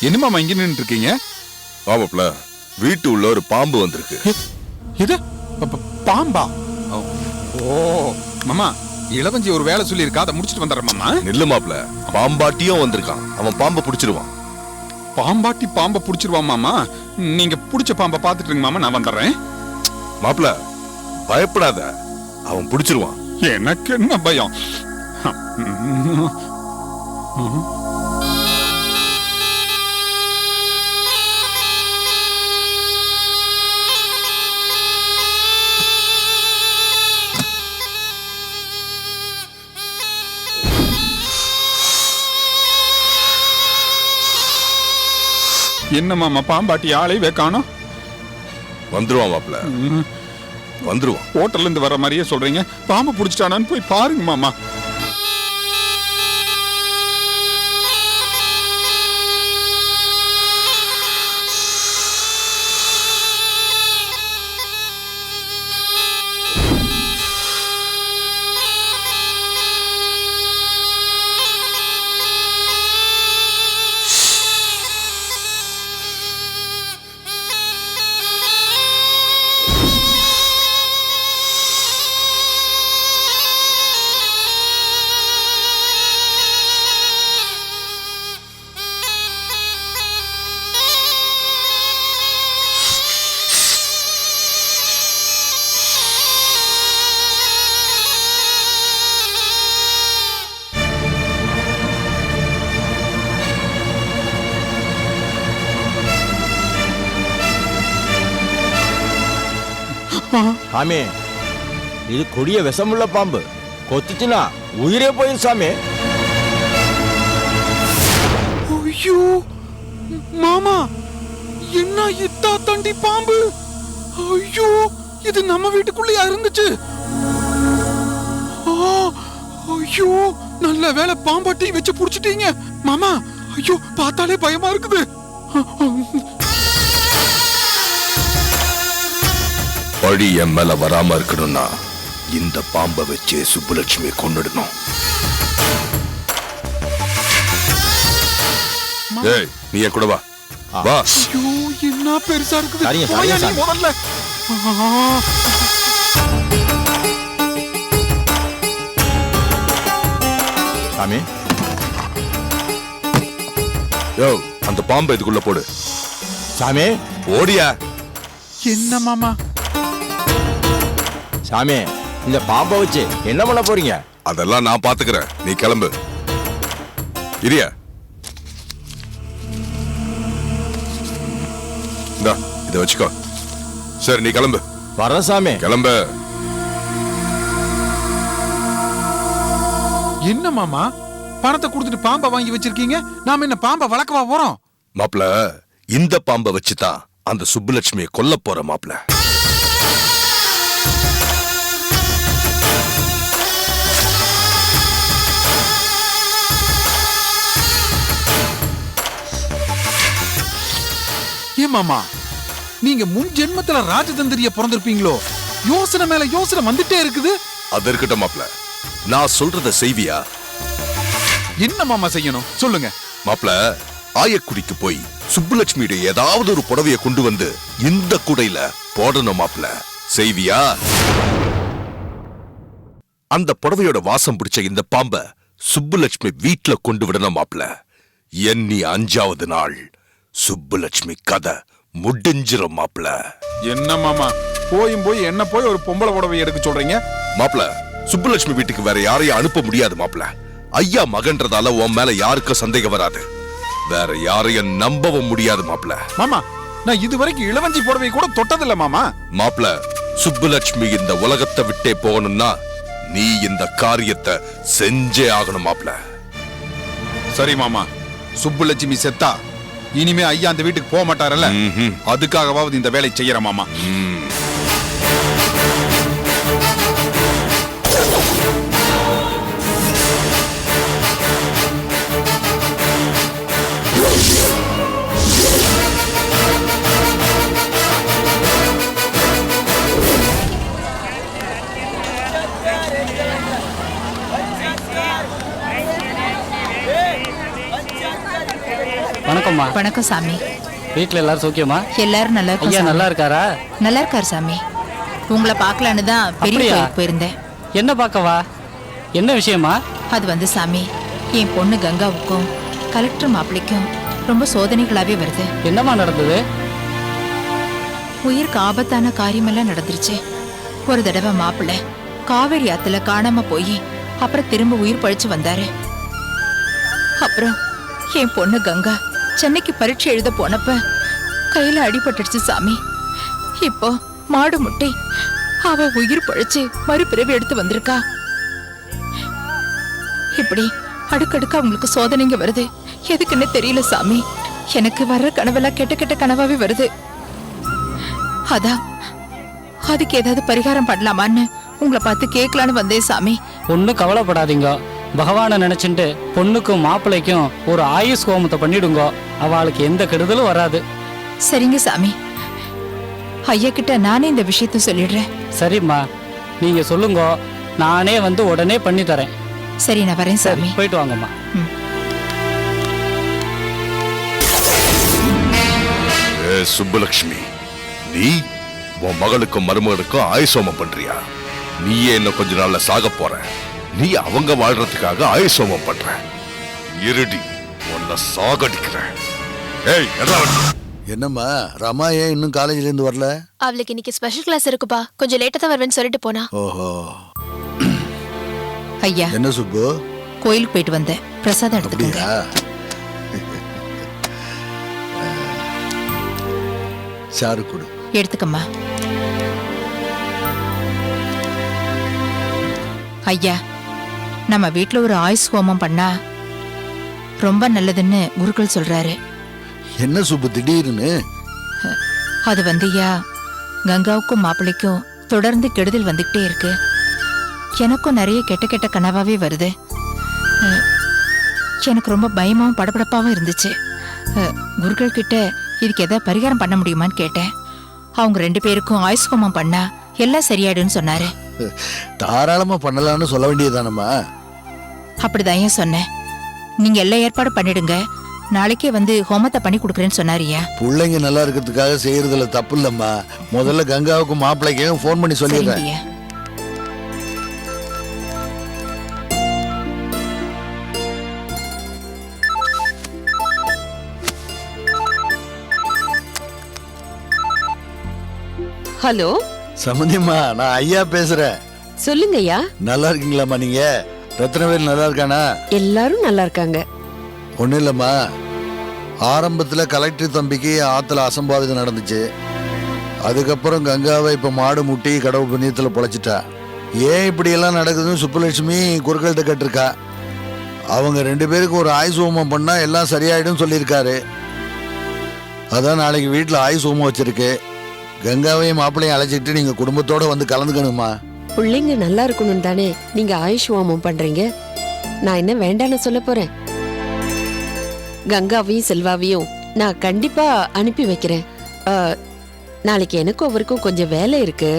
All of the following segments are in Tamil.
என்ன மாமா இங்க நின்று இருக்கீங்க? ஆமாப்ல, வீட்டு உள்ள ஒரு பாம்பு வந்திருக்கு. இது பாம்பா? ஓ மாமா, இளவஞ்சி ஒரு வேலை சொல்லி இருக்கா, அதை முடிச்சிட்டு வந்துடுறேன் மாமா. நில்லு மாப்ள, பாம்பாட்டியும் வந்திருக்கான். அவன் பாம்பை புடிச்சிருவான். பாம்பாட்டி பாம்பை புடிச்சிருவான் மாமா? நீங்க புடிச்ச பாம்பை பாத்துட்டு இருங்க மாமா, நான் வந்துடுறேன். மாப்ள பயப்படாத, அவன் புடிச்சிருவான். எனக்கு என்ன பயம்? என்ன மாமா, பாம்பாட்டி ஆளைவே காணோம். வந்துருவான் மாப்ள, வந்துருவான். ஹோட்டல்ல இருந்து வர மாதிரியே சொல்றீங்க, பாம்பு புடிச்சிட்டானான்னு போய் பாருங்க மாமா. சாமி, இது கொடிய விஷமுள்ள பாம்பு. கொத்துச்சுனா உயிரே போயிரு சாமி. ஐயோ மாமா, என்ன இத்தா தண்டி பாம்பு? ஐயோ, இது நம்ம வீட்டுக்குள்ளயா இருந்துச்சு? ஐயோ, நல்ல வேளை பாம்பாட்டி வச்சு புடிச்சிட்டீங்க மாமா. ஐயோ, பார்த்தாலே பயமா இருக்குது. பழி என் மேல வராம இருக்கணும்னா இந்த பாம்பை வச்சு சுப்புலட்சுமி கொன்னுடணும். ஏய், நீ கூட வா. வா. ஐயோ, என்ன பெருசா இருக்குது. சரிங்க, போயா நீ சரிங்க, முதல்ல. சாமி, யோ, அந்த பாம்பை இதுக்குள்ள போடு. சாமி, ஓடியா. என்ன மாமா? சாமி, இந்த பாம்பை வச்சு என்ன பண்ண போறீங்க? அதெல்லாம் நான் பாத்துக்கிறேன், நீ கிளம்பு. இரியா, இந்தா இத வச்சுக்கோ. சரி, நீ கிளம்பு. வர சாமி. கிளம்பு. என்ன மாமா, பணத்தை கொடுத்துட்டு பாம்பை வாங்கி வச்சிருக்கீங்க, நாம என்ன பாம்பை வளர்க்கவா போறோம்? மாப்ள, இந்த பாம்பை வச்சுதான் அந்த சுப்புலட்சுமியை கொல்ல போற மாப்ள. ஏன் மாமா, நீங்க முன் ஜென்மத்துல ராஜதந்திரிய பிறந்திருப்பீங்களோ? யோசனை மேல யோசனை வந்துட்டே இருக்குது. அது இருக்கட்டும் மாப்ள, நான் சொல்றத செய்வியா? என்ன மாமா செய்யணும் சொல்லுங்க. மாப்ள, ஆயக்குடிக்கு போய் சுப்புலட்சுமியுடைய ஏதாவது ஒரு புடவைய கொண்டு வந்து இந்த குடையில போடணும் மாப்ள. செய்வியா? அந்த புடவையோட வாசம் பிடிச்ச இந்த பாம்ப சுப்புலட்சுமி வீட்டுல கொண்டு விடணும் மாப்ள. எண்ணி 5வது நாள் சுப்புலட்சுமி கதை முடிஞ்சிரும் மாப்ள. என்ன மாமா, போய் என்ன போய் ஒரு பொம்பளை புடவை எடுக்க சொல்றீங்க? மாப்ள, சுப்புலட்சுமி வீட்டுக்கு வேற யாரையும் அனுப்ப முடியாது மாப்ள. ஐயா மகன்றதால உன் மேல யாருக்கும் சந்தேகம் வராது. வேற யாரையும் நம்பவும் முடியாது மாப்ள. மாமா, நான் இதுவரைக்கும் இளவஞ்சி புடவை கூட தொட்டதில்ல மாமா. மாப்ள, சுப்புலட்சுமி இந்த உலகத்தை விட்டே போகணும்னா நீ இந்த காரியத்தை செஞ்சே ஆகணும் மாப்ள. சரி மாமா, சுப்புலட்சுமி செத்தா இனிமே ஐயா அந்த வீட்டுக்கு போக மாட்டாரல்ல, அதுக்காகவாவது இந்த வேலை செய்யற மாமா. வணக்கம்மா. வணக்கம் சாமி. வீட்ல எல்லாரும் சௌக்கியமா? எல்லாரும் நல்லா ஐயா இருக்கோம். நல்லா இருக்காரா? நல்லா இருக்கார் சாமி. உங்களை பார்க்கலான்னு தான் பெரிய அப்படியா? கோயிலுக்கு போயிருந்தேன். என்ன பார்க்கவா? என்ன விஷயமா? அது வந்து சாமி, என் பொண்ணு கங்காவுக்கும் கலெக்டர் மாப்பிள்ளைக்கும் ரொம்ப சோதனைகளாவே வருது. என்னம்மா நடந்தது? உயிருக்கு ஆபத்தான காரியமெல்லாம் நடந்துருச்சு. ஒரு தடவை மாப்பிள்ளை காவேரி ஆத்துல காணாம போய் அப்புறம் திரும்ப உயிர் பழிச்சு வந்தாரு. அப்புறம் என் பொண்ணு கங்கா சென்னைக்கு பரீட்சை எழுத போனப்ப கையில அடிபட்டுடுச்சு சாமி. இப்போ மாடு முட்டி அவ உயிர் பழிச்சு மறுபிறவி எடுத்து வந்திருக்கா. இப்படி அடுக்கடுக்க அவங்களுக்கு சோதனைங்க வருது. எதுக்குன்னு தெரியல சாமி. எனக்கு வர்ற கனவெல்லாம் கெட்ட கெட்ட கனவாவே வருது. அதான் அதுக்கு ஏதாவது பரிகாரம் பண்ணலாமான்னு உங்களை பார்த்து கேட்கலான்னு வந்தேன் சாமி. ஒன்றும் கவலைப்படாதீங்க. பகவானை நினைச்சுட்டு பொண்ணுக்கும் மாப்பிள்ளைக்கும் ஒரு ஆயுஷ் ஹோமத்தை பண்ணிடுங்க. அவளுக்கு எந்த கெடுதலும் வராது. சரிங்க சாமி. ஐயா கிட்ட நானே இந்த விஷயத்த சொல்லிடுறேன். சரிம்மா, நீங்க சொல்லுங்க, நானே வந்து உடனே பண்ணி தரேன். சரி, நான் வரேன் சரி, சாமி. போயிட்டு வாங்கம்மா. சுப்புலட்சுமி, நீ உன் மகளுக்கும் மருமகளுக்கும் ஆயுசோமம் பண்றியா? நீயே இன்னும் கொஞ்ச நாள்ல சாக போற. நீ அவங்க வாழ்றதுக்காக ஆயுசோமம் பண்ற. இருடி, உன்னை சாகடிக்கிற. ஏய், என்னம்மா ரமா ஏன் இன்னும் காலேஜ்ல இருந்து வரல? அவளுக்கு இன்னைக்கு ஸ்பெஷல் கிளாஸ் இருக்குப்பா. கொஞ்சம் லேட்டா தான் வருவேன்னு சொல்லிட்டு போனா. ஓஹோ. ஐயா, என்ன சுப்பு? கோயிலுக்கு போயிட்டு வந்தேன். பிரசாதம் எடுத்துக்கோங்க. சாரு கொடு. எடுத்துக்கம்மா. ஐயா, நம்ம வீட்ல ஒரு ஆயுஷ் ஹோமம் பண்ணா ரொம்ப நல்லதுன்னு குருக்கள் சொல்றாரு. என்ன சுப்பு திடீர்னு? அது வந்து ஐயா, கங்காவுக்கும் மாப்பிள்ளைக்கும் தொடர்ந்து கெடுதல் வந்துகிட்டே இருக்கு. எனக்கும் நிறைய கெட்ட கெட்ட கனவாவே வருது. எனக்கு ரொம்ப பயமாவும் படபடப்பாவும் இருந்துச்சு. குருக்கள் கிட்ட இதுக்கு ஏதாவது பரிகாரம் பண்ண முடியுமான்னு கேட்டேன். அவங்க 2 பேருக்கும் ஆயுஷ் ஹோமம் பண்ணா எல்லாம் சரியாயிடுன்னு சொன்னாரு. தாராளமா பண்ணலாம்னு சொல்ல வேண்டியதானம்மா. அப்படிதான் ஏன் சொன்னேன். நீங்க எல்லா ஏற்பாடு பண்ணிடுங்க, நாளைக்கே வந்து ஹோமத்தை பண்ணி கொடுக்குறேன்னு சொன்னாரியா. பிள்ளைங்க நல்லா இருக்கிறதுக்காக செய்யறதுல தப்பு இல்லம்மா. முதல்ல கங்காவுக்கும் மாப்பிள்ளைக்கும் ஃபோன் பண்ணி சொல்லிடுறேன். சரிங்கய்யா. ஹலோ, சம்பந்தியம்மா, நான் ஐயா பேசுறேன். சொல்லுங்க ஐயா. நல்லா இருக்கீங்களாம்மா? நீங்க ரத்னவேல் நல்லா இருக்கானா? எல்லாரும் நல்லா இருக்காங்க. ஒன்றும் இல்லைம்மா, ஆரம்பத்தில் கலெக்டர் தம்பிக்கு ஆற்றுல அசம்பாவிதம் நடந்துச்சு. அதுக்கப்புறம் கங்காவை இப்போ மாடு முட்டி கடவு புண்ணியத்தில் பொழைச்சிட்டா. ஏன் இப்படியெல்லாம் நடக்குதுன்னு சுப்புலட்சுமி குறுக்கள்கிட்ட கேட்டிருக்கா. அவங்க 2 பேருக்கு ஒரு ஆயுஷ் ஹோமம் பண்ணால் எல்லாம் சரியாயிடும் சொல்லியிருக்காரு. அதான் நாளைக்கு வீட்டில் ஆயுஷ் ஹோமம் வச்சிருக்கு. கங்காவையும் மாப்பிள்ளையும் அழைச்சிட்டு நீங்கள் குடும்பத்தோடு வந்து கலந்துக்கணுமா? பிள்ளைங்க நல்லா இருக்கணும் தானே நீங்க ஆயுஷ் ஹோமம் பண்றீங்க. நான் என்ன வேண்டான்னு சொல்ல போறேன். கங்காவையும் செல்வாவையும் நான் கண்டிப்பா அனுப்பி வைக்கிறேன். நாளைக்கு எனக்கும் அவருக்கும் கொஞ்சம் வேலை இருக்கு.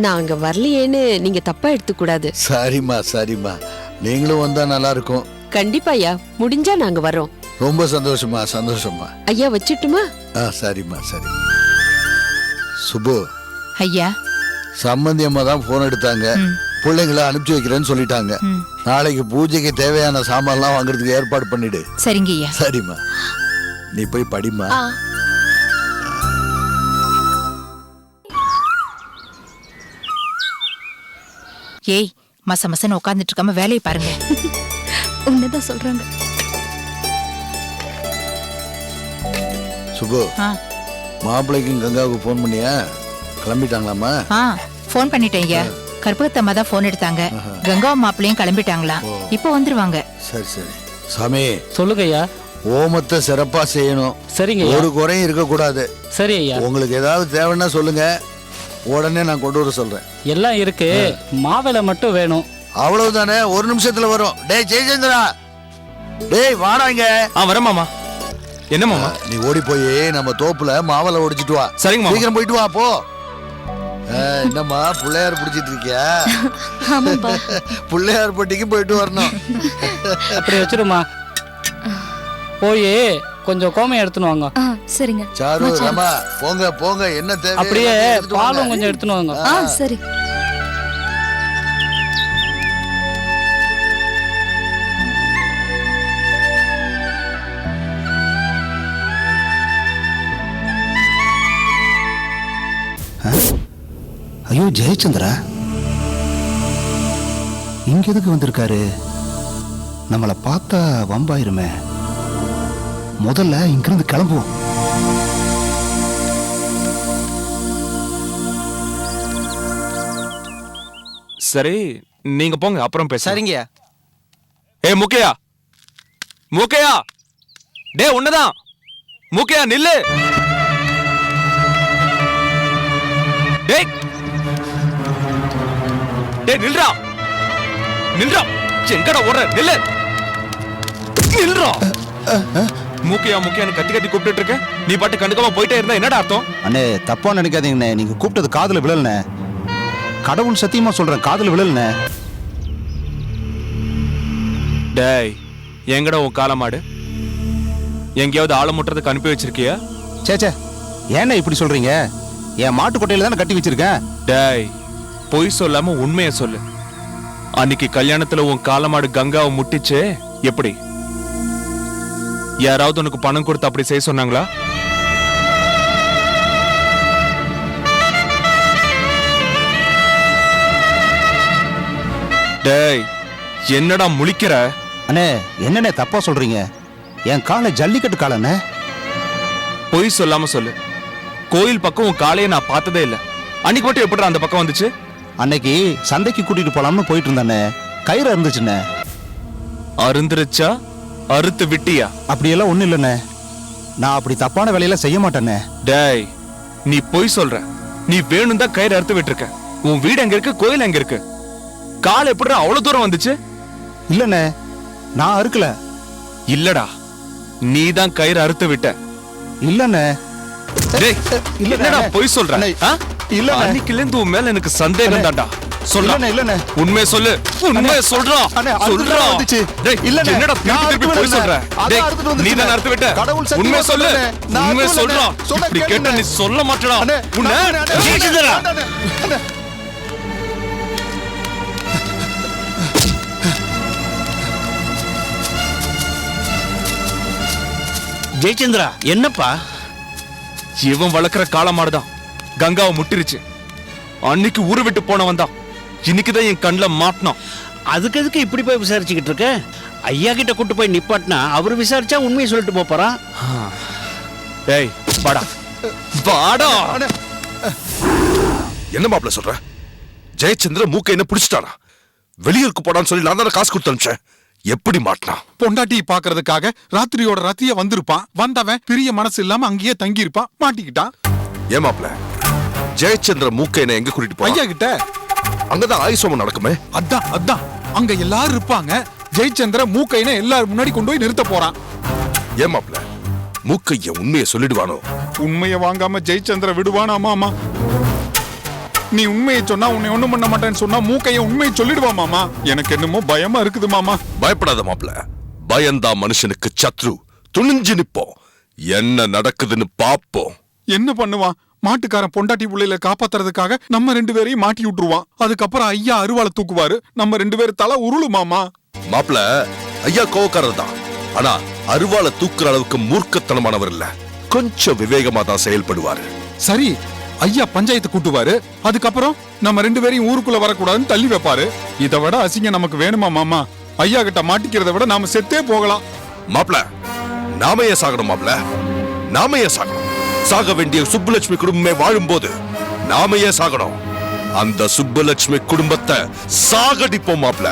நான் அங்க வரலையேன்னு நீங்க தப்பா எடுத்துக்கூடாது. சரிம்மா சரிம்மா, நீங்களும் வந்தா நல்லா இருக்கும். கண்டிப்பா ஐயா, முடிஞ்சா நாங்க வர்றோம். ரொம்ப சந்தோஷமா சந்தோஷமா. ஐயா வச்சுட்டுமா? சரிம்மா சரி. சுப்பு, ஐயா. சம்பந்தி அம்மா தான் போன் எடுத்தாங்க. பிள்ளைங்களை அனுப்பிச்சு வைக்கிறேன்னு சொல்லிட்டாங்க. நாளைக்கு பூஜைக்கு தேவையான சாமான்லாம் வாங்குறதுக்கு ஏற்பாடு பண்ணிடு. சரிங்க ஐயா. சரிம்மா, நீ போய் படிமா. ஏய், மச மசன்னு உட்காந்துட்டு இருக்காம வேலையை பாருங்க. உன்னதான் சொல்றாங்க. சுப்பு, மாப்பிள்ளைக்கும் கங்காவுக்கு போன் பண்ணியா? கிளம்பிட்டாங்களாமா? போன் பண்ணிட்டேன் ஐயா. கற்பகத்தம்மா தான் போன் எடுத்தாங்க. கங்காவும் மாப்பிள்ளையும் கிளம்பிட்டாங்களாம். இப்போ வந்துருவாங்க. சரி சரி. சாமி, சொல்லுங்க ஐயா. ஹோமத்தை சிறப்பா செய்யணும். சரிங்க. ஒரு குறையும் இருக்க கூடாது. சரி ஐயா. உங்களுக்கு ஏதாவது தேவைன்னா சொல்லுங்க, உடனே நான் கொண்டு வர சொல்றேன். எல்லாம் இருக்கு, மாவிளை மட்டும் வேணும். அவ்வளவுதானே, ஒரு நிமிஷத்துல வரும். டேய் ஜெயச்சந்திரா, டேய் வாடாங்க. வரேன் மாமா. என்ன மாமா? நீ ஓடி போய் நம்ம தோப்புல மாவளை ஒடிச்சிட்டு வா. சரிங்க மாமா. சீக்கிரம் போயிட்டு வா போ. என்னம்மா பிள்ளையார் பிடிச்சிட்டு இருக்கியா? பிள்ளையார் பட்டிக்கு போயிட்டு வரணும். அப்படி வச்சிருமா. போய் கொஞ்சம் கோமையை எடுத்துன்னு வாங்க. சரிங்க. சாரு ரமா போங்க போங்க, என்ன தேவை அப்படியே பாலும் கொஞ்சம் எடுத்துன்னு வாங்க. சரி. ஐயோ ஜெயச்சந்திரா இங்க எதுக்கு வந்திருக்காரு? நம்மளை பார்த்தா வம்பாயிருமே. முதல்ல இங்கிருந்து கிளம்புவோம். சரி நீங்க போங்க, அப்புறம் பேச. சரிங்க. ஏ மூக்கையா, மூக்கையா, டே உன்னதான். மூக்கையா நில்லு. டேய் டேய் நில்றா, நில்றா. எங்கடா ஓடுற? நில்லு, நில்றா. மூக்கையா மூக்கையான்னு கத்தி கத்தி கூப்பிட்டு இருக்க, நீ பாட்டு கண்டுக்காம போயிட்டே இருந்தா என்னடா அர்த்தம்? அண்ணே தப்பா நினைக்காதீங்கண்ணே, நீங்க கூப்பிட்டது காதுல விழலண்ணே. கடவுள் சத்தியமா சொல்றேன், காதுல விழலண்ணே. டேய் எங்கடா உன் காலமாடு? எங்கேயாவது ஆளை முட்டுறதுக்கு அனுப்பி வச்சிருக்கியா? சேச்சே ஏண்ணே இப்படி சொல்றீங்க? என் மாட்டு கொட்டையில தானே கட்டி வச்சிருக்கேன். டேய் பொய் சொல்லாம உண்மைய சொல்லு. அன்னைக்கு கல்யாணத்துல உன் காலமாடு கங்காவை முட்டிச்சு எப்படி? யாராவது உனக்கு பணம் கொடுத்து அப்படி செய்ய சொன்னாங்களா? டேய் என்னடா முழிக்கிற? அண்ணே என்னண்ணே தப்பா சொல்றீங்க? என் காலை ஜல்லிக்கட்டு காலண்ணே. பொய் சொல்லாம சொல்லு. கோயில் பக்கம் உன் காலையை நான் பார்த்ததே இல்ல. அன்னைக்கு மட்டும் எப்படிடா அந்த பக்கம் வந்துச்சு? அன்னைக்கு சந்தைக்கு கூட்டிட்டு போலாம்னு போயிட்டு இருந்தானே, கயிறு இருந்துச்சுண்ணே. அருந்துருச்சா அறுத்து விட்டியா? அப்படியெல்லாம் ஒண்ணு இல்லண்ணே, நான் அப்படி தப்பான வேலையெல்லாம் செய்ய மாட்டேனே. டேய் நீ பொய் சொல்ற. நீ வேணும் தான் கயிறு அறுத்து விட்டுருக்க. உன் வீடு எங்க இருக்கு, கோயில் எங்க இருக்கு? கால் எப்படிடா அவ்வளவு தூரம் வந்துச்சு? இல்லண்ணே நான் அறுக்கல. இல்லடா நீ தான் கயிறு அறுத்து விட்ட. இல்லண்ணே டேய் என்னடா பொய் சொல்ற? இல்ல அன்னைக்குல இருந்து உன் மேல எனக்கு சந்தேகம் தான்டா. சொல்றா, இல்லண்ணே உண்மையை சொல்லு. உண்மையை சொல்றா, சொல்றா. டேய் என்னடா திருப்பி பொய் சொல்ற? டேய் நீ தான் அறுத்து விட்ட. உண்மையை சொல்லு, உண்மையை சொல்றா. இப்படி கேட்டா நீ சொல்ல மாட்டடா. உன்னை ஜெயிச்சுடா. ஜெயச்சந்திரா என்னப்பா? இவன் வளர்க்கிற காலமாடுதான் கங்காவை முட்டிருச்சு. அன்னைக்கு ஊரு விட்டு போனவன் தான் இன்னைக்குதான் என் கண்ணுல மாட்டினான். அதுக்கு எதுக்கு இப்படி போய் விசாரிச்சுக்கிட்டு இருக்க? ஐயா கிட்ட கூட்டு போய் நிப்பாட்டினா அவர் விசாரிச்சா உண்மையை சொல்லிட்டு போறான். டேய் வாடா, வாடா. என்ன மாப்பிள்ள சொல்ற? ஜெயச்சந்திர மூக்கை என்ன பிடிச்சிட்டானா? வெளியூருக்கு போடான்னு சொல்லி நான் தானே காசு கொடுத்து அனுப்பிச்சேன். எப்படி மாட்டினா? பொண்டாட்டி பாக்குறதுக்காக ராத்திரியோட ராத்திரியா வந்திருப்பான். வந்தவன் பிரிய மனசு இல்லாம அங்கேயே தங்கி இருப்பான், மாட்டிக்கிட்டான். ஏன் மாப்பிள்ள ஜெயச்சந்திர மூக்கை என்ன எங்க கூட்டிட்டு போ? ஐயா கிட்ட. அங்கதான் ஆயுசோமம் நடக்குமே. அதான் அதான் அங்க எல்லாரும் இருப்பாங்க. ஜெயச்சந்திர மூக்கையின எல்லாரும் முன்னாடி கொண்டு போய் நிறுத்த போறான். ஏன் மாப்பிள்ள மூக்கைய உண்மையை சொல்லிடுவானோ? உண்மையை வாங்காம ஜெயச்சந்திர விடுவானா? மாமா நீ உண்மையை சொன்னா உன்னை ஒண்ணும் பண்ண மாட்டேன்னு சொன்னா மூக்கைய உண்மையை சொல்லிடுவா மாமா. எனக்கு என்னமோ பயமா இருக்குது மாமா. பயப்படாத மாப்பிள்ள, பயந்தா மனுஷனுக்கு சத்ரு. துணிஞ்சு நிப்போம், என்ன நடக்குதுன்னு பாப்போம். என்ன பண்ணுவான்? மாட்டுக்காரன் பொண்டாட்டி புள்ளையில காப்பாத்துறதுக்காக நம்ம 2 பேரையும் மாட்டி விட்டுருவான். அதுக்கப்புறம் ஐயா அருவாளை தூக்குவாரு, நம்ம 2 பேரும் தலை உருளு மாமா. மாப்பிள்ள ஐயா கோவக்காரர் தான், ஆனா அருவாளை தூக்குற அளவுக்கு மூர்க்கத்தனமானவர் இல்ல. கொஞ்சம் விவேகமா தான் செயல்படுவாரு. சரி, ஐயா பஞ்சாயத்து கூட்டுவாரு. அதுக்கப்புறம் நம்ம 2 பேரையும் ஊருக்குள்ள வரக்கூடாதுன்னு தள்ளி வைப்பாரு. இதை விட அசிங்கம் நமக்கு வேணுமா மாமா? ஐயா கிட்ட மாட்டிக்கிறத விட நாம செத்தே போகலாம். மாப்பிள்ள நாம ஏன் சாகணும்? மாப்பிள்ள நாம ஏன் சாகணும்? சாக வேண்டிய சுப்புலட்சுமி குடும்பமே வாழும்போது நாம ஏன் சாகணும்? அந்த சுப்புலட்சுமி குடும்பத்தை சாகடிப்போம் மாப்பிள்ள.